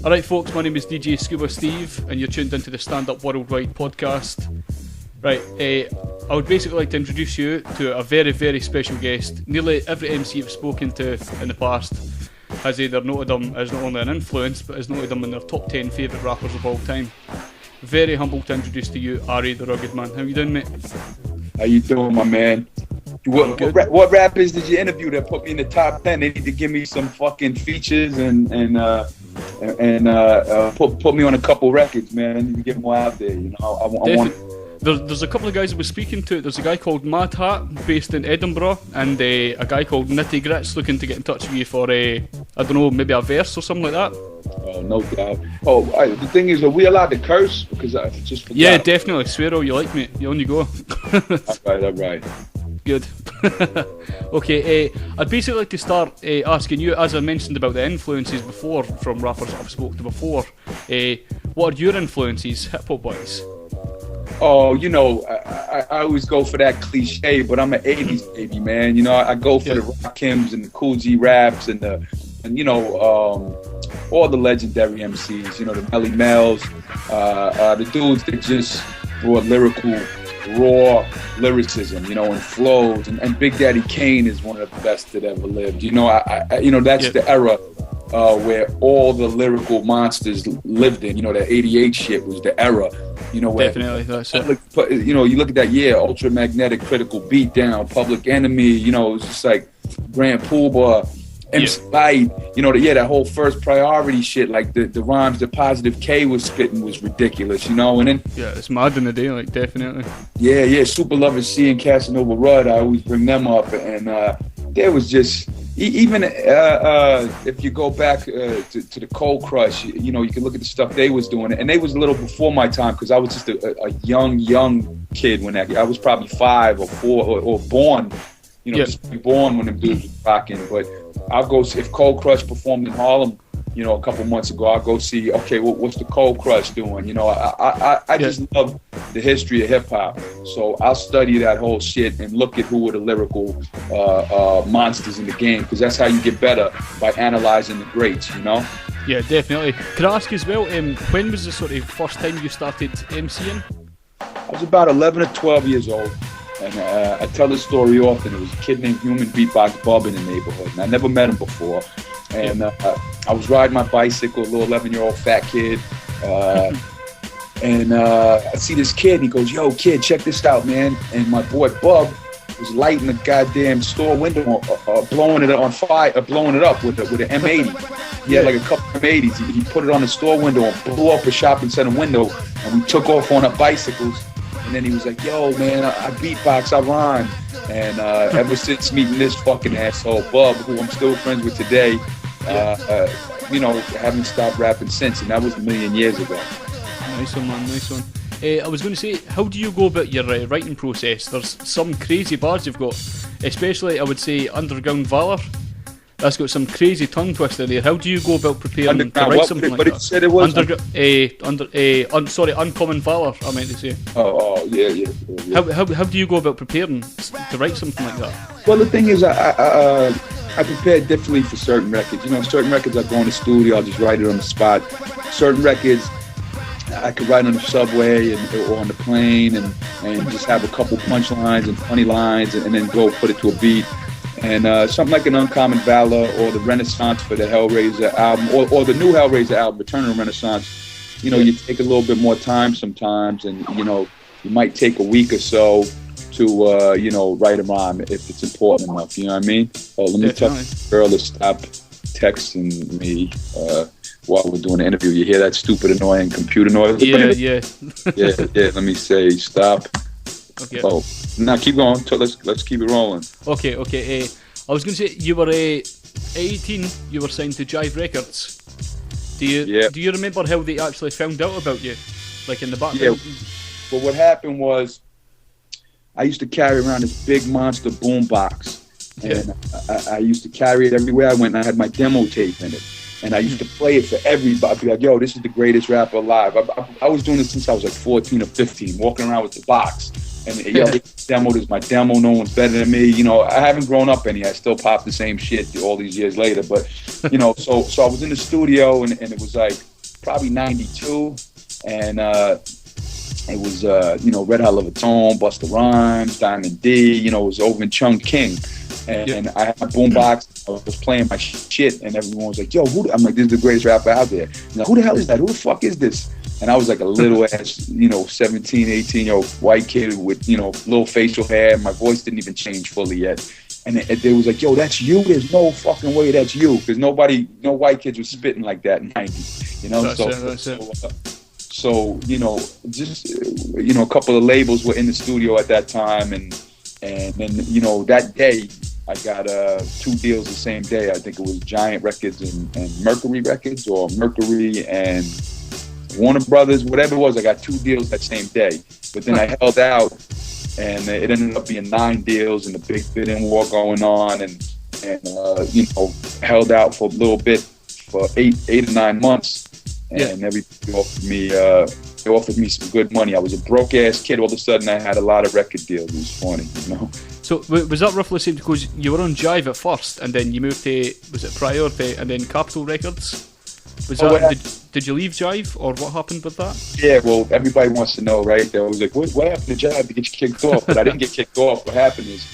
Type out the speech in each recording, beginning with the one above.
Alright folks, my name is DJ Scuba Steve and you're tuned into the Standup Worldwide podcast. Right, I would basically like to introduce you to a very, very special guest. Nearly every MC I've spoken to in the past has either noted him as not only an influence, but has noted him in their top 10 favourite rappers of all time. Very humble to introduce to you, Ari the Rugged Man. How you doing, mate? How you doing, my man? What rappers did you interview that put me in the top 10? They need to give me some fucking features and put me on a couple records, man. I need to get more out there, you know. I want. There's a couple of guys I was speaking to. There's a guy called Mad Hat based in Edinburgh, and a guy called Nitty Grits looking to get in touch with you for I don't know, maybe a verse or something like that. Oh, no doubt. Oh, the thing is, are we allowed to curse? Because I just forgot. Yeah, definitely. Swear all you like, mate. You on you go. All right. Good. Okay, I'd basically like to start asking you, as I mentioned about the influences before from rappers I've spoken to before, what are your influences, hip-hop wise? Oh, you know, I always go for that cliche, but I'm an 80s baby, man. You know, I go for the Rakims and the Cool G raps and you know, all the legendary MCs, you know, the Melly Mel's, the dudes that just brought lyrical, raw lyricism, you know, and flows. And Big Daddy Kane is one of the best that ever lived. You know, you know, that's the era where all the lyrical monsters lived in. You know, that 88 shit was the era. You know, where, definitely, that's it. You know, you look at that year, Ultramagnetic, Critical Beatdown, Public Enemy, you know, it was just like Grand Poobah, MC Light, you know, that whole First Priority shit, like the rhymes that Positive K was spitting was ridiculous, you know, and then... Yeah, it's mad in the day, like, definitely. Yeah, Super Lover C and Casanova Rudd, I always bring them up, and there was just... Even if you go back to the Cold Crush, you know, you can look at the stuff they was doing, and they was a little before my time because I was just a young kid when I was probably 5 or 4 or born, you know, just born when them dudes was rocking. But I'll go see if Cold Crush performed in Harlem, you know, a couple months ago. I'll go see, okay, what's the Cold Crush doing? You know, I just love the history of hip hop. So I'll study that whole shit and look at who were the lyrical monsters in the game, because that's how you get better, by analyzing the greats, you know? Yeah, definitely. Could I ask as well, when was the sort of first time you started MCing? I was about 11 or 12 years old. And I tell this story often. It was a kid named Human Beatbox Bub in the neighborhood, and I never met him before. And I was riding my bicycle, a little 11-year-old fat kid, and I see this kid, and he goes, "Yo, kid, check this out, man!" And my boy Bub was lighting the goddamn store window, blowing it on fire, blowing it up with an M80. He had like a couple of M80s. He put it on the store window and blew up a shopping center window, and we took off on our bicycles. And then he was like, "Yo, man, I beatbox, I rhyme." And ever since meeting this fucking asshole, Bub, who I'm still friends with today, you know, haven't stopped rapping since. And that was a million years ago. Nice one, man, nice one. I was going to say, how do you go about your writing process? There's some crazy bars you've got, especially, I would say, Underground Valor. That's got some crazy tongue twister there. How do you go about preparing to write something like that? But it said it was Uncommon Valor, I meant to say. Oh, yeah. How do you go about preparing to write something like that? Well, the thing is, I prepare differently for certain records. You know, certain records I go in the studio, I'll just write it on the spot. Certain records I could write on the subway or on the plane and just have a couple punchlines and funny lines and then go put it to a beat. And something like an Uncommon Valor or the Renaissance for the Hellraiser album or the new Hellraiser album, Return of the Renaissance, you know, you take a little bit more time sometimes, and, you know, you might take a week or so to, you know, write a rhyme if it's important enough, you know what I mean? Let me tell the girl to stop texting me while we're doing the interview. You hear that stupid, annoying computer noise? Yeah. Yeah, let me say stop. Okay. Oh, now keep going. Let's keep it rolling. Okay. I was going to say, you were 18. You were signed to Jive Records. Do you remember how they actually found out about you, like in the background? Yeah. Well, what happened was, I used to carry around this big monster boombox, and I used to carry it everywhere I went. And I had my demo tape in it. And I used to play it for everybody. I'd be like, "Yo, this is the greatest rapper alive." I was doing this since I was like 14 or 15, walking around with the box. And yo, this demo is my demo. No one's better than me. You know, I haven't grown up any. I still pop the same shit all these years later. But, you know, so I was in the studio, and it was like, probably 92, and it was, Red Hot Levatone, Busta Rhymes, Diamond D, it was over in Chung King. And I had my boombox, I was playing my shit, and everyone was like, yo, I'm like, this is the greatest rapper out there. Like, who the hell is that? Who the fuck is this? And I was like a little ass, 17, 18-year-old white kid with, little facial hair. My voice didn't even change fully yet. And they was like, yo, that's you? There's no fucking way that's you. Because no white kids was spitting like that in 90, That's it. So, a couple of labels were in the studio at that time. And then, that day, I got 2 deals the same day. I think it was Giant Records and Mercury Records, or Mercury and Warner Brothers, whatever it was. I got 2 deals that same day. But then I held out, and it ended up being 9 deals, and a big bidding war going on, and held out for a little bit, for 8 or 9 months, and everybody offered me some good money. I was a broke ass kid. All of a sudden, I had a lot of record deals. It was funny, So was that roughly the same? Because you were on Jive at first, and then you moved to, was it Priority, and then Capitol Records? Did you leave Jive, or what happened with that? Yeah, well, everybody wants to know, right? They was like, what happened to Jive to get you kicked off? But I didn't get kicked off. What happened is,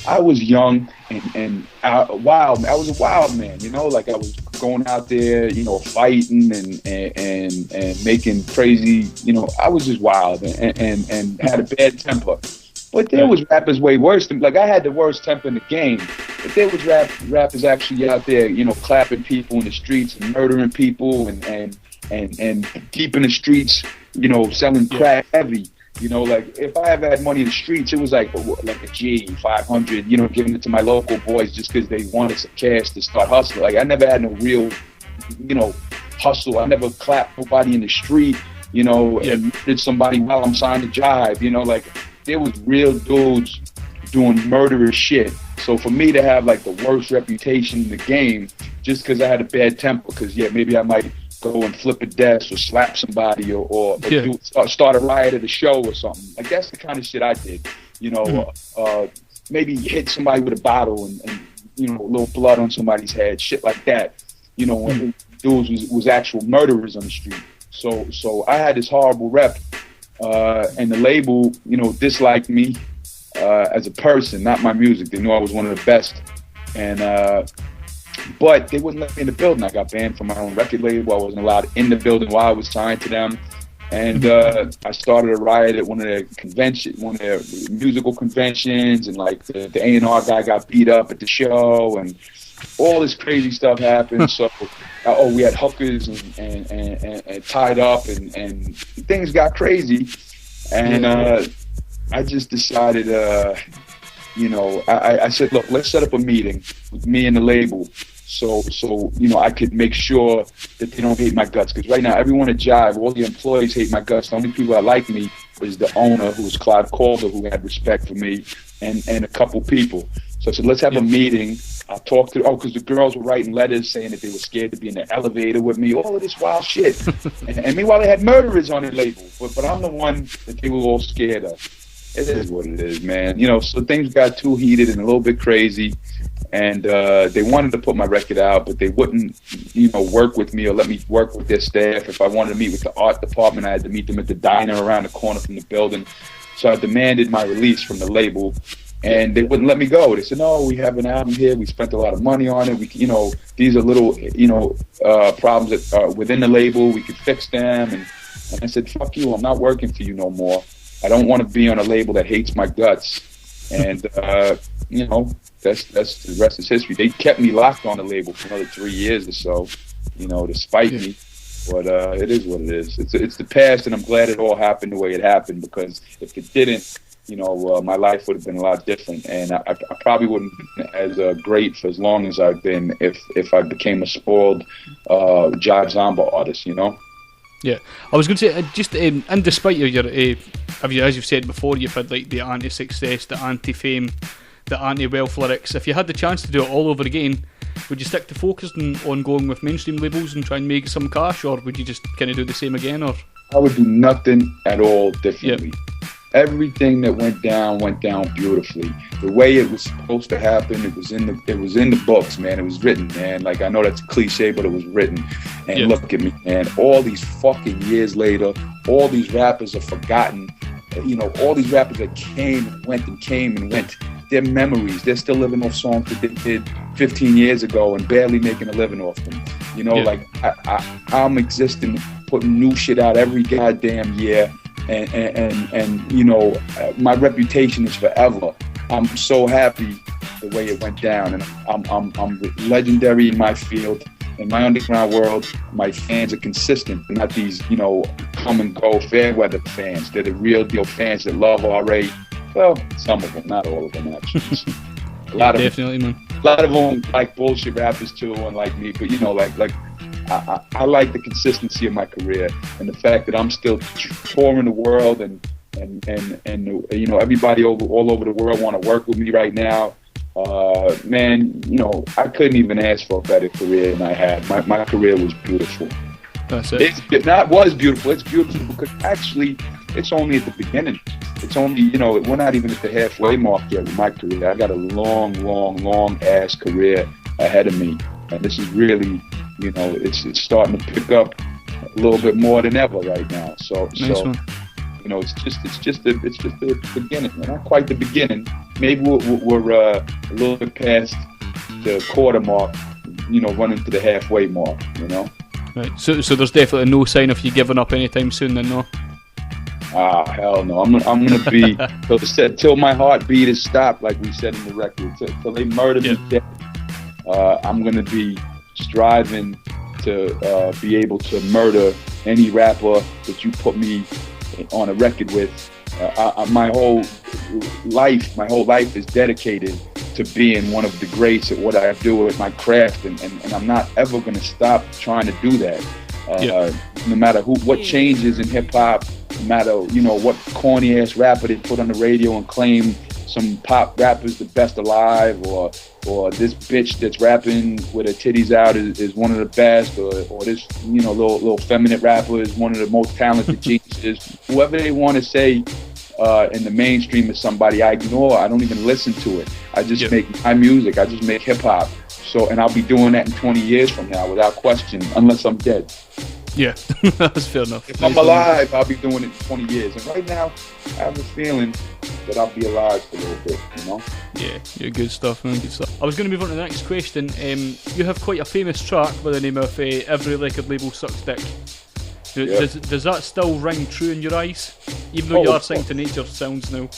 I was young and wild. I was a wild man, like I was going out there, fighting and making crazy, I was just wild and had a bad temper. But there was rappers way worse than, like, I had the worst temper in the game. But there was rappers actually out there, clapping people in the streets and murdering people and deep in the streets, selling crack heavy. Like, if I ever had money in the streets, it was like a G, 500, giving it to my local boys just because they wanted some cash to start hustling. Like, I never had no real, hustle. I never clapped nobody in the street, and did somebody while I'm signed to Jive, like, there was real dudes doing murderous shit. So for me to have like the worst reputation in the game, just because I had a bad temper, because maybe I might go and flip a desk or slap somebody or start a riot at a show or something. Like, that's the kind of shit I did. Maybe hit somebody with a bottle and a little blood on somebody's head, shit like that. When dudes was actual murderers on the street. So I had this horrible rep. And the label, disliked me as a person, not my music. They knew I was one of the best. And but they wouldn't let me in the building. I got banned from my own record label. I wasn't allowed in the building while I was signed to them. And I started a riot at one of their musical conventions, and like the A&R guy got beat up at the show, and all this crazy stuff happened. So, we had hookers and tied up, and things got crazy. And I just decided, I said, look, let's set up a meeting with me and the label, so I could make sure that they don't hate my guts. Because right now, everyone at Jive, all the employees hate my guts. The only people that like me was the owner, who was Clive Calder, who had respect for me, and a couple people. So I said, let's have a meeting. I'll talk to, because the girls were writing letters saying that they were scared to be in the elevator with me, all of this wild shit. and meanwhile, they had murderers on the label, but I'm the one that they were all scared of. It is what it is, man. So things got too heated and a little bit crazy, and they wanted to put my record out, but they wouldn't, work with me or let me work with their staff. If I wanted to meet with the art department, I had to meet them at the diner around the corner from the building. So I demanded my release from the label. And they wouldn't let me go. They said, no, we have an album here. We spent a lot of money on it. These are little, problems that are within the label. We could fix them. And I said, fuck you. I'm not working for you no more. I don't want to be on a label that hates my guts. And, that's the rest is history. They kept me locked on the label for another 3 years or so, to spite me. But it is what it is. It's the past, and I'm glad it all happened the way it happened, because if it didn't, my life would have been a lot different, and I probably wouldn't have been as great for as long as I've been if I became a spoiled Jive Zomba artist, Yeah, I was going to say, just and despite your as you've said before, you've had like the anti-success, the anti-fame, the anti-wealth lyrics. If you had the chance to do it all over again, would you stick to focusing on going with mainstream labels and try and make some cash, or would you just kind of do the same again? Or I would do nothing at all differently. everything that went down beautifully. The way it was supposed to happen, it was in the books, man. It was written, man. Like, I know that's a cliche, but it was written. And look at me, man. All these fucking years later, all these rappers are forgotten. You know, all these rappers that came and went. Their memories. They're still living off songs that they did 15 years ago and barely making a living off them. You know, like I'm existing, putting new shit out every goddamn year, and you know, my reputation is forever. I'm so happy the way it went down, and I'm legendary in my field. In my underground world, my fans are consistent. They're not these, you know, come and go fair weather fans. They're the real deal fans that love RA. Well, some of them, not all of them, actually. A lot of them like bullshit rappers too, and like me. But you know, like I like the consistency of my career and the fact that I'm still touring the world, and you know, everybody all over the world want to work with me right now. Man, you know, I couldn't even ask for a better career than I had. My career was beautiful. That's it. Was beautiful. It's beautiful because actually, it's only at the beginning. It's only, you know, we're not even at the halfway mark yet with my career. I got a long ass career ahead of me, and this is really, you know, it's starting to pick up a little bit more than ever right now. So you know, it's just the beginning. Not quite the beginning. Maybe we're a little bit past the quarter mark. You know, running to the halfway mark. You know. Right. So there's definitely no sign of you giving up anytime soon, then, no. Ah, hell no. I'm gonna be till my heartbeat is stopped, like we said in the record. Till they murder me dead. I'm gonna be striving to be able to murder any rapper that you put me on a record with. My whole life is dedicated to being one of the greats at what I do at my craft, and I'm not ever gonna stop trying to do that. No matter what changes in hip hop. No matter, you know, what corny ass rapper they put on the radio and claim some pop rapper's the best alive, or this bitch that's rapping with her titties out is one of the best, or this, you know, little feminine rapper is one of the most talented geniuses. Whoever they want to say in the mainstream is somebody I ignore. I don't even listen to it. I just make my music. I just make hip hop. So, and I'll be doing that in 20 years from now without question, unless I'm dead. Yeah, that's fair enough. If I'm alive, I'll be doing it in 20 years. And right now, I have a feeling that I'll be alive for a little bit, you know? Yeah, good stuff, man, good stuff. I was going to move on to the next question. You have quite a famous track by the name of Every Record Label Sucks Dick. Does that still ring true in your eyes? Even though you are signed to Nature Sounds now,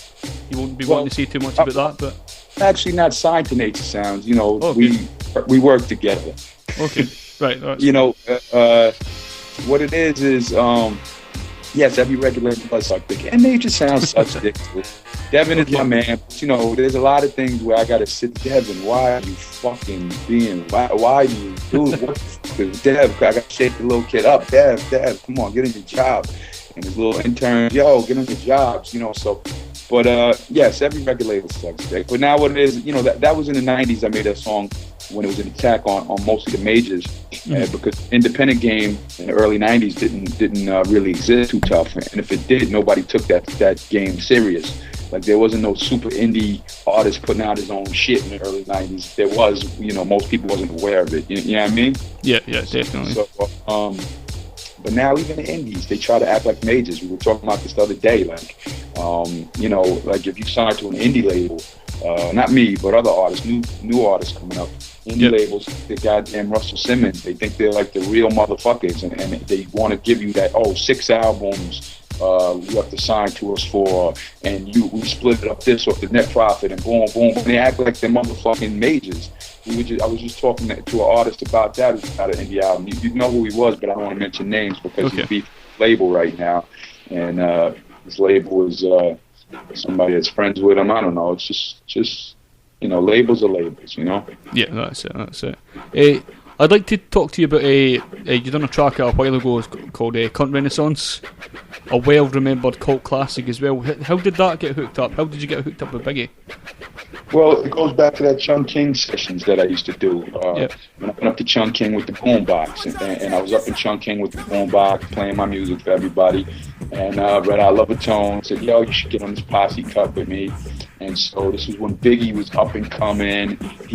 you won't be wanting to say too much about that, but... I'm actually not signed to Nature Sounds, you know, we work together. Okay, right. You know, what it is, yes, every record label does suck dick, and Nature Sounds sucks dick too. Devin is my man, but you know, there's a lot of things where I gotta sit, Devin, why are you fucking why do you do it? What the fuck is Dev? I gotta shake the little kid up, Dev, come on, get in your job. And his little intern, yo, get on your jobs, you know, so. But yes, every record label sucks dick. But now what it is, you know, that was in the 90s. I made that song when it was an attack on most of the majors, because independent game in the early 90s didn't really exist too tough. And if it did, nobody took that game serious. Like, there wasn't no super indie artist putting out his own shit in the early 90s. There was, you know, most people wasn't aware of it. You know what I mean? Yeah, definitely. So, but now even the indies, they try to act like majors. We were talking about this the other day. Like, you know, like if you sign to an indie label, not me, but other artists, new artists coming up, indie labels, the goddamn Russell Simmons, they think they're like the real motherfuckers, and they want to give you that, 6 albums you have to sign to us for, and we split it up this off the net profit, and boom, boom. And they act like they're motherfucking majors. I was just talking to an artist about that who's got an indie album. You know who he was, but I don't want to mention names because he's beef label right now, and his label is somebody that's friends with him. I don't know. It's just you know, labels are labels, you know. Yeah, that's it. I'd like to talk to you about you done a track a while ago called Cunt Renaissance, a well-remembered cult classic as well. How did that get hooked up? How did you get hooked up with Biggie? Well, it goes back to that Chung King sessions that I used to do. Yep. When I went up to Chung King with the boombox, and I was up in Chung King with the boombox, playing my music for everybody. And Red Eye Lover Tone said, "Yo, you should get on this posse cut with me." And so this was when Biggie was up and coming. He